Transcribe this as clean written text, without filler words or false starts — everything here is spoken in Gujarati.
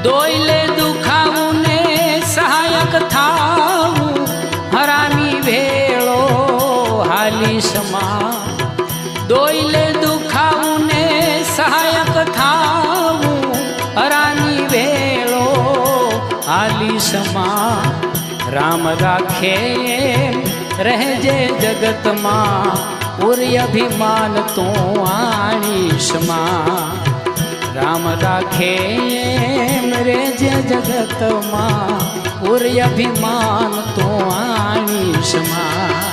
દોયલે દુખાવું ને સહાયક થાવું હરામી ભેળો હાલી સમા દોયલે દુખાવું ને સહાયક થાવું હરામી ભેળો હાલી સમા રામ રાખે રહેજે જગતમાં ઉરી અભિમાન તો આણીશમાં રામ રાખે રહેજે જગતમાં ઉરી અભિમાન તો આણીશમાં